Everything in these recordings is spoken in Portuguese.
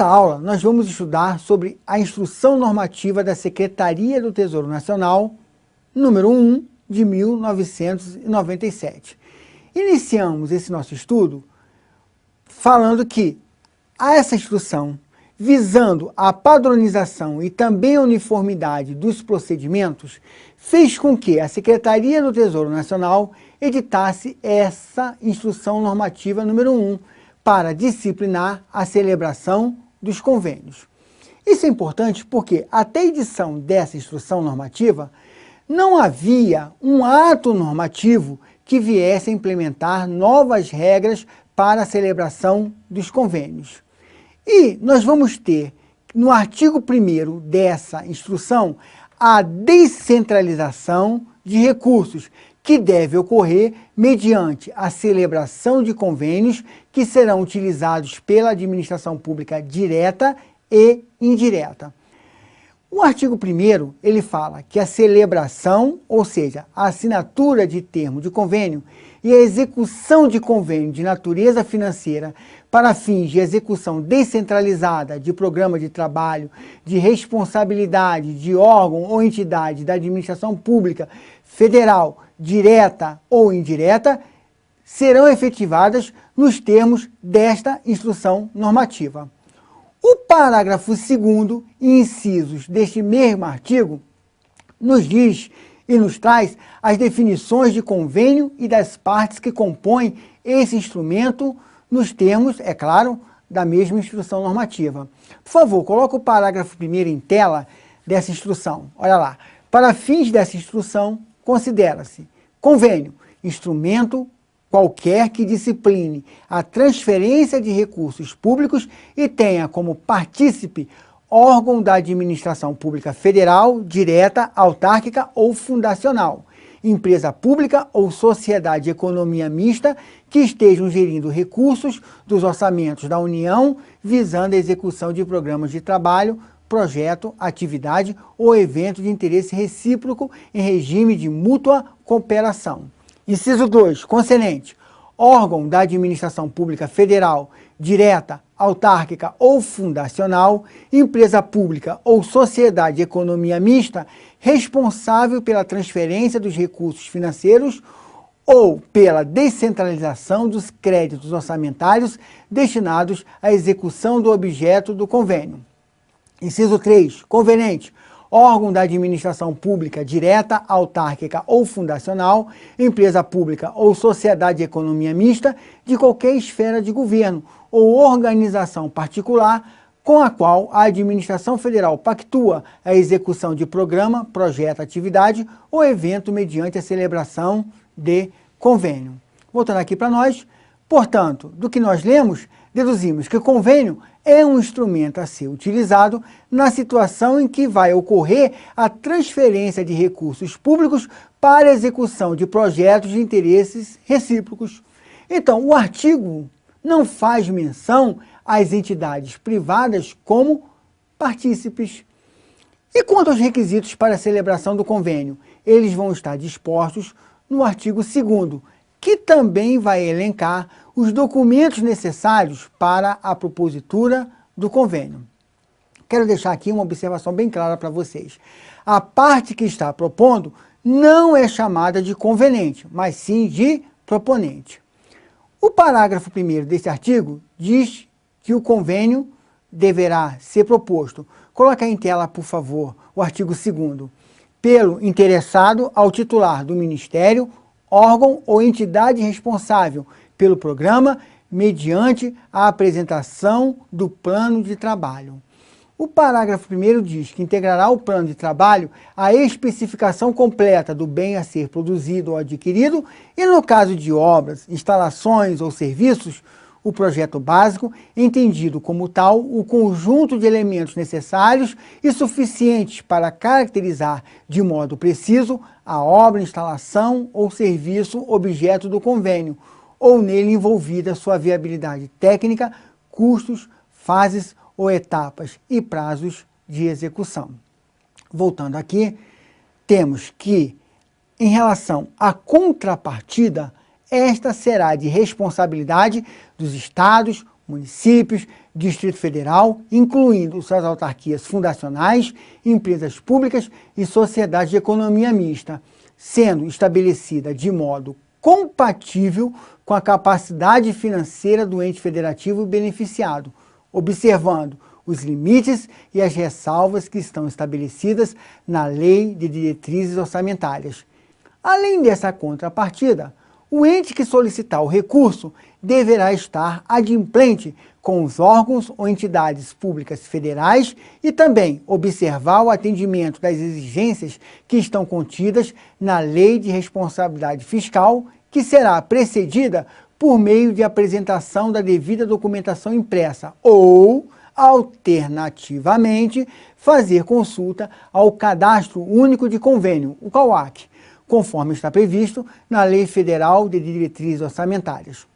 Nesta aula, nós vamos estudar sobre a Instrução Normativa da Secretaria do Tesouro Nacional, número 1, de 1997. Iniciamos esse nosso estudo falando que essa instrução, visando a padronização e também a uniformidade dos procedimentos, fez com que a Secretaria do Tesouro Nacional editasse essa Instrução Normativa número 1, para disciplinar a celebração dos convênios. Isso é importante porque até a edição dessa instrução normativa não havia um ato normativo que viesse a implementar novas regras para a celebração dos convênios. E nós vamos ter no artigo 1º dessa instrução a descentralização de recursos, que deve ocorrer mediante a celebração de convênios que serão utilizados pela administração pública direta e indireta. O artigo 1º, ele fala que a celebração, ou seja, a assinatura de termo de convênio e a execução de convênio de natureza financeira para fins de execução descentralizada de programa de trabalho, de responsabilidade de órgão ou entidade da administração pública federal, direta ou indireta, serão efetivadas nos termos desta instrução normativa. O parágrafo 2º e incisos deste mesmo artigo nos diz e nos traz as definições de convênio e das partes que compõem esse instrumento nos termos, é claro, da mesma instrução normativa. Por favor, coloque o parágrafo 1º em tela dessa instrução. Olha lá. Para fins dessa instrução, considera-se convênio, instrumento qualquer que discipline a transferência de recursos públicos e tenha como partícipe órgão da administração pública federal, direta, autárquica ou fundacional, empresa pública ou sociedade de economia mista que estejam gerindo recursos dos orçamentos da União visando a execução de programas de trabalho, projeto, atividade ou evento de interesse recíproco em regime de mútua cooperação. Inciso 2, concernente, órgão da administração pública federal, direta, autárquica ou fundacional, empresa pública ou sociedade de economia mista, responsável pela transferência dos recursos financeiros ou pela descentralização dos créditos orçamentários destinados à execução do objeto do convênio. Inciso 3, conveniente, órgão da administração pública direta, autárquica ou fundacional, empresa pública ou sociedade de economia mista de qualquer esfera de governo ou organização particular com a qual a administração federal pactua a execução de programa, projeto, atividade ou evento mediante a celebração de convênio. Voltando aqui para nós, portanto, do que nós lemos, deduzimos que convênio é um instrumento a ser utilizado na situação em que vai ocorrer a transferência de recursos públicos para a execução de projetos de interesses recíprocos. Então, o artigo não faz menção às entidades privadas como partícipes. E quanto aos requisitos para a celebração do convênio, eles vão estar dispostos no artigo 2º, que também vai elencar os documentos necessários para a propositura do convênio. Quero deixar aqui uma observação bem clara para vocês. A parte que está propondo não é chamada de convenente, mas sim de proponente. O parágrafo 1º desse artigo diz que o convênio deverá ser proposto. Coloca aí em tela, por favor, o artigo 2º. Pelo interessado ao titular do Ministério, órgão ou entidade responsável pelo programa, mediante a apresentação do plano de trabalho. O parágrafo 1º diz que integrará o plano de trabalho a especificação completa do bem a ser produzido ou adquirido e, no caso de obras, instalações ou serviços, o projeto básico, entendido como tal, o conjunto de elementos necessários e suficientes para caracterizar de modo preciso a obra, instalação ou serviço objeto do convênio, ou nele envolvida sua viabilidade técnica, custos, fases ou etapas e prazos de execução. Voltando aqui, temos que, em relação à contrapartida, esta será de responsabilidade dos estados, municípios, Distrito Federal, incluindo suas autarquias fundacionais, empresas públicas e sociedades de economia mista, sendo estabelecida de modo compatível com a capacidade financeira do ente federativo beneficiado, observando os limites e as ressalvas que estão estabelecidas na Lei de Diretrizes Orçamentárias. Além dessa contrapartida, o ente que solicitar o recurso deverá estar adimplente com os órgãos ou entidades públicas federais e também observar o atendimento das exigências que estão contidas na Lei de Responsabilidade Fiscal, que será precedida por meio de apresentação da devida documentação impressa ou, alternativamente, fazer consulta ao Cadastro Único de Convênio, o CAUAC, conforme está previsto na Lei Federal de Diretrizes Orçamentárias.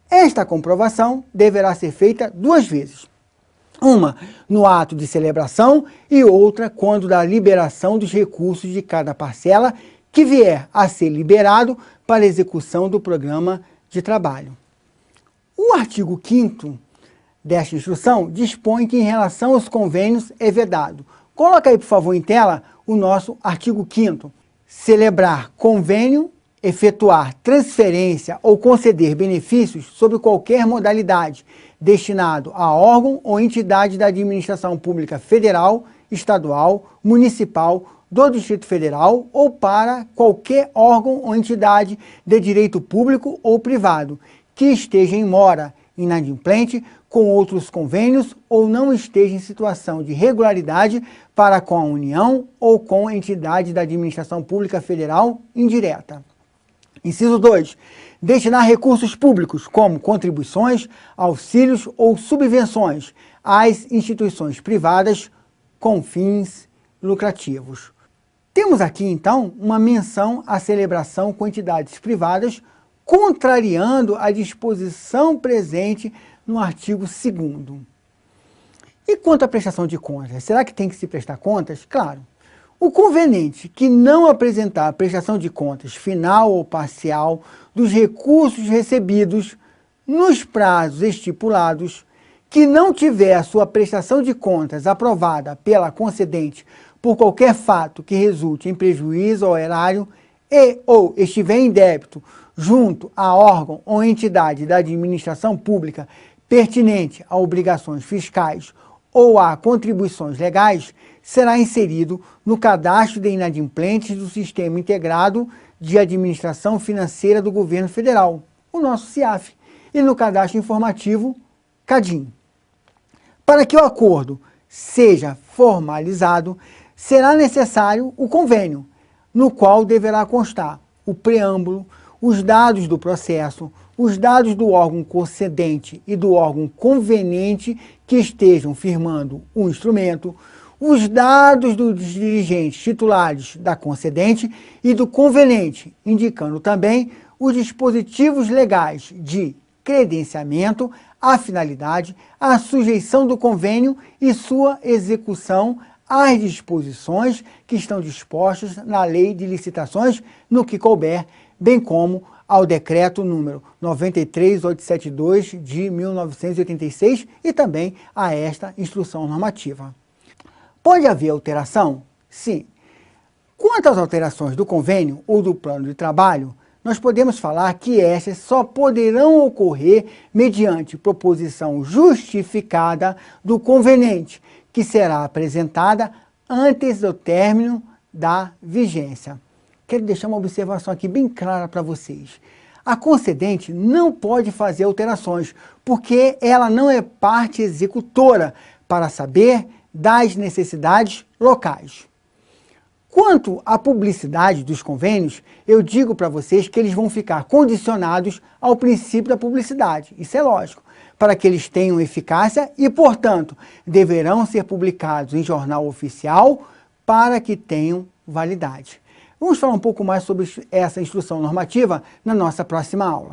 Esta comprovação deverá ser feita 2 vezes, uma no ato de celebração e outra quando da liberação dos recursos de cada parcela que vier a ser liberado para execução do programa de trabalho. O artigo 5º desta instrução dispõe que em relação aos convênios é vedado. Coloca aí, por favor, em tela o nosso artigo 5º. Celebrar convênio, efetuar transferência ou conceder benefícios sob qualquer modalidade, destinado a órgão ou entidade da administração pública federal, estadual, municipal, do Distrito Federal ou para qualquer órgão ou entidade de direito público ou privado, que esteja em mora, inadimplente, com outros convênios ou não esteja em situação de regularidade para com a União ou com entidade da administração pública federal indireta. Inciso 2. Destinar recursos públicos, como contribuições, auxílios ou subvenções, às instituições privadas com fins lucrativos. Temos aqui, então, uma menção à celebração com entidades privadas, contrariando a disposição presente no artigo 2º. E quanto à prestação de contas? Será que tem que se prestar contas? Claro. O conveniente que não apresentar a prestação de contas final ou parcial dos recursos recebidos nos prazos estipulados, que não tiver a sua prestação de contas aprovada pela concedente por qualquer fato que resulte em prejuízo ao erário e ou estiver em débito junto a órgão ou entidade da administração pública pertinente a obrigações fiscais ou a contribuições legais, será inserido no cadastro de inadimplentes do Sistema Integrado de Administração Financeira do Governo Federal, o nosso CIAF, e no cadastro informativo CADIM. Para que o acordo seja formalizado, será necessário o convênio, no qual deverá constar o preâmbulo, os dados do processo, os dados do órgão concedente e do órgão conveniente que estejam firmando o instrumento, os dados dos dirigentes titulares da concedente e do conveniente, indicando também os dispositivos legais de credenciamento, a finalidade, a sujeição do convênio e sua execução às disposições que estão dispostas na Lei de Licitações, no que couber, bem como ao Decreto número 93872 de 1986 e também a esta instrução normativa. Pode haver alteração? Sim. Quanto às alterações do convênio ou do plano de trabalho, nós podemos falar que estas só poderão ocorrer mediante proposição justificada do conveniente, que será apresentada antes do término da vigência. Quero deixar uma observação aqui bem clara para vocês. A concedente não pode fazer alterações, porque ela não é parte executora para saber das necessidades locais. Quanto à publicidade dos convênios, eu digo para vocês que eles vão ficar condicionados ao princípio da publicidade, isso é lógico, para que eles tenham eficácia e, portanto, deverão ser publicados em jornal oficial para que tenham validade. Vamos falar um pouco mais sobre essa instrução normativa na nossa próxima aula.